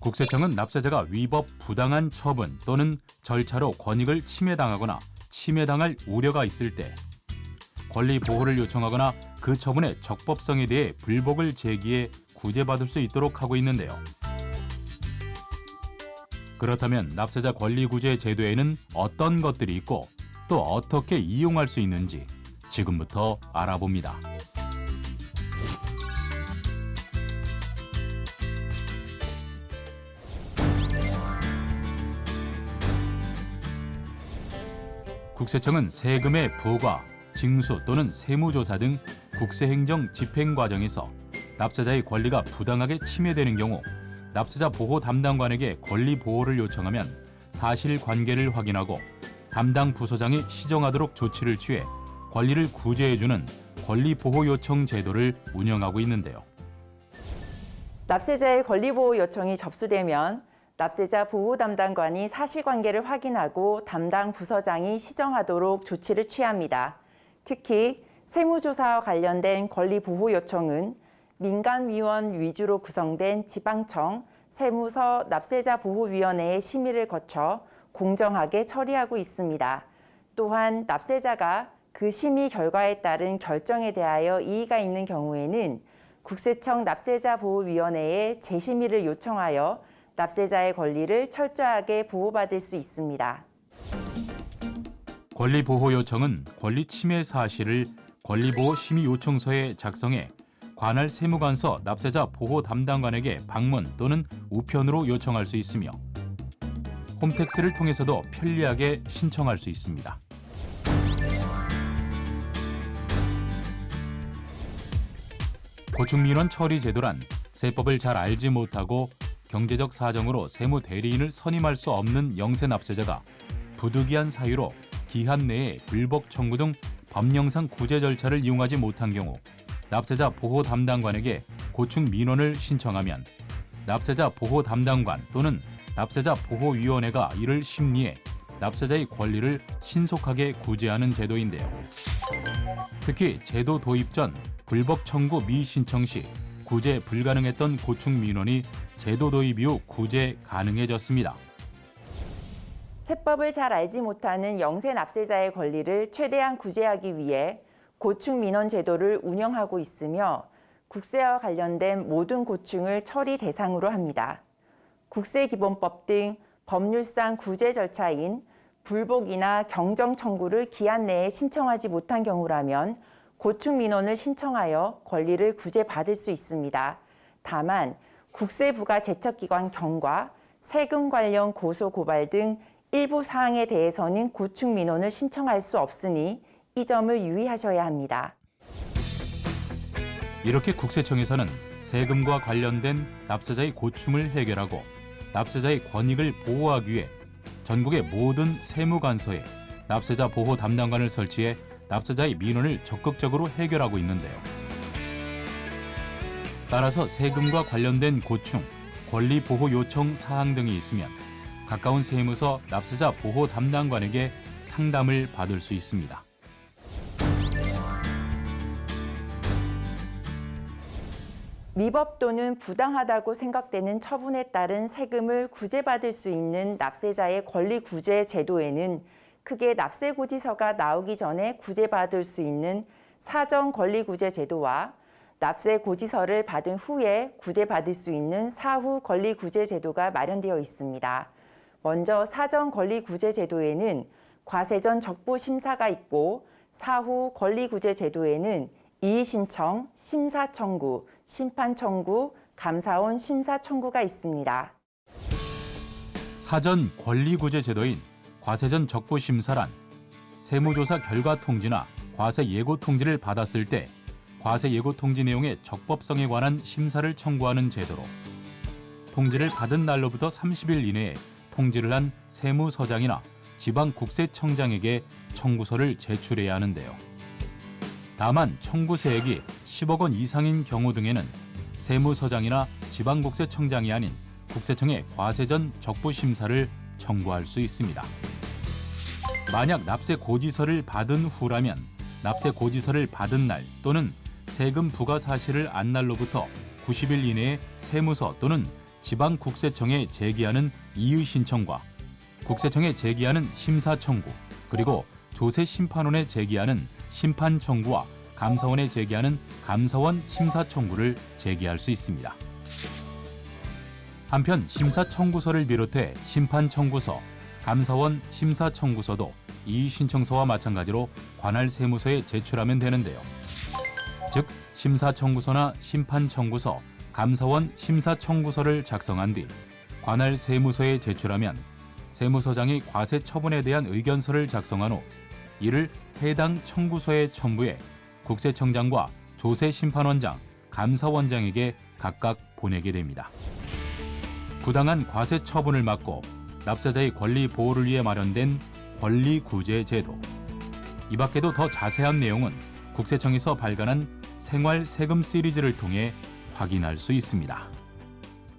국세청은 납세자가 위법 부당한 처분 또는 절차로 권익을 침해당하거나 침해당할 우려가 있을 때 권리 보호를 요청하거나 그 처분의 적법성에 대해 불복을 제기해 구제받을 수 있도록 하고 있는데요. 그렇다면 납세자 권리구제 제도에는 어떤 것들이 있고 또 어떻게 이용할 수 있는지 지금부터 알아봅니다. 국세청은 세금의 부과, 징수 또는 세무조사 등 국세행정 집행 과정에서 납세자의 권리가 부당하게 침해되는 경우 납세자 보호 담당관에게 권리 보호를 요청하면 사실관계를 확인하고 담당 부서장이 시정하도록 조치를 취해 권리를 구제해주는 권리보호 요청 제도를 운영하고 있는데요. 납세자의 권리보호 요청이 접수되면 납세자 보호 담당관이 사실관계를 확인하고 담당 부서장이 시정하도록 조치를 취합니다. 특히 세무조사와 관련된 권리보호 요청은 민간위원 위주로 구성된 지방청 세무서 납세자보호위원회의 심의를 거쳐 공정하게 처리하고 있습니다. 또한 납세자가 그 심의 결과에 따른 결정에 대하여 이의가 있는 경우에는 국세청 납세자보호위원회에 재심의를 요청하여 납세자의 권리를 철저하게 보호받을 수 있습니다. 권리보호 요청은 권리 침해 사실을 권리보호 심의 요청서에 작성해 관할 세무관서 납세자 보호 담당관에게 방문 또는 우편으로 요청할 수 있으며 홈택스를 통해서도 편리하게 신청할 수 있습니다. 고충민원 처리 제도란 세법을 잘 알지 못하고 경제적 사정으로 세무 대리인을 선임할 수 없는 영세 납세자가 부득이한 사유로 기한 내에 불복 청구 등 법령상 구제 절차를 이용하지 못한 경우 납세자 보호 담당관에게 고충 민원을 신청하면 납세자 보호 담당관 또는 납세자 보호위원회가 이를 심리해 납세자의 권리를 신속하게 구제하는 제도인데요. 특히 제도 도입 전 불복 청구 미신청 시 구제 불가능했던 고충 민원이 제도 도입 이후 구제 가능해졌습니다. 세법을 잘 알지 못하는 영세 납세자의 권리를 최대한 구제하기 위해 고충 민원 제도를 운영하고 있으며 국세와 관련된 모든 고충을 처리 대상으로 합니다. 국세기본법 등 법률상 구제 절차인 불복이나 경정 청구를 기한 내에 신청하지 못한 경우라면 고충 민원을 신청하여 권리를 구제받을 수 있습니다. 다만 국세부가 제척기관 경과, 세금 관련 고소 고발 등 일부 사항에 대해서는 고충 민원을 신청할 수 없으니 이 점을 유의하셔야 합니다. 이렇게 국세청에서는 세금과 관련된 납세자의 고충을 해결하고 납세자의 권익을 보호하기 위해 전국의 모든 세무관서에 납세자 보호 담당관을 설치해 납세자의 민원을 적극적으로 해결하고 있는데요. 따라서 세금과 관련된 고충, 권리 보호 요청 사항 등이 있으면 가까운 세무서 납세자 보호 담당관에게 상담을 받을 수 있습니다. 위법 또는 부당하다고 생각되는 처분에 따른 세금을 구제받을 수 있는 납세자의 권리 구제 제도에는 크게 납세고지서가 나오기 전에 구제받을 수 있는 사전 권리 구제 제도와 납세고지서를 받은 후에 구제받을 수 있는 사후 권리 구제 제도가 마련되어 있습니다. 먼저 사전 권리 구제 제도에는 과세전 적부 심사가 있고 사후 권리 구제 제도에는 이의 신청, 심사 청구, 심판 청구, 감사원 심사 청구가 있습니다. 사전 권리구제 제도인 과세전 적부 심사란 세무조사 결과 통지나 과세 예고 통지를 받았을 때 과세 예고 통지 내용의 적법성에 관한 심사를 청구하는 제도로 통지를 받은 날로부터 30일 이내에 통지를 한 세무서장이나 지방국세청장에게 청구서를 제출해야 하는데요. 다만 청구세액이 10억 원 이상인 경우 등에는 세무서장이나 지방국세청장이 아닌 국세청에 과세전 적부심사를 청구할 수 있습니다. 만약 납세고지서를 받은 후라면 납세고지서를 받은 날 또는 세금 부과 사실을 안 날로부터 90일 이내에 세무서 또는 지방국세청에 제기하는 이의 신청과 국세청에 제기하는 심사 청구, 그리고 조세심판원에 제기하는 심판 청구와 감사원에 제기하는 감사원 심사 청구를 제기할 수 있습니다. 한편 심사 청구서를 비롯해 심판 청구서, 감사원 심사 청구서도 이의 신청서와 마찬가지로 관할 세무서에 제출하면 되는데요. 즉 심사 청구서나 심판 청구서, 감사원 심사 청구서를 작성한 뒤 관할 세무서에 제출하면 세무서장이 과세 처분에 대한 의견서를 작성한 후 이를 해당 청구서에 첨부해 국세청장과 조세심판원장, 감사원장에게 각각 보내게 됩니다. 부당한 과세 처분을 막고 납세자의 권리 보호를 위해 마련된 권리구제 제도. 이 밖에도 더 자세한 내용은 국세청에서 발간한 생활세금 시리즈를 통해 확인할 수 있습니다.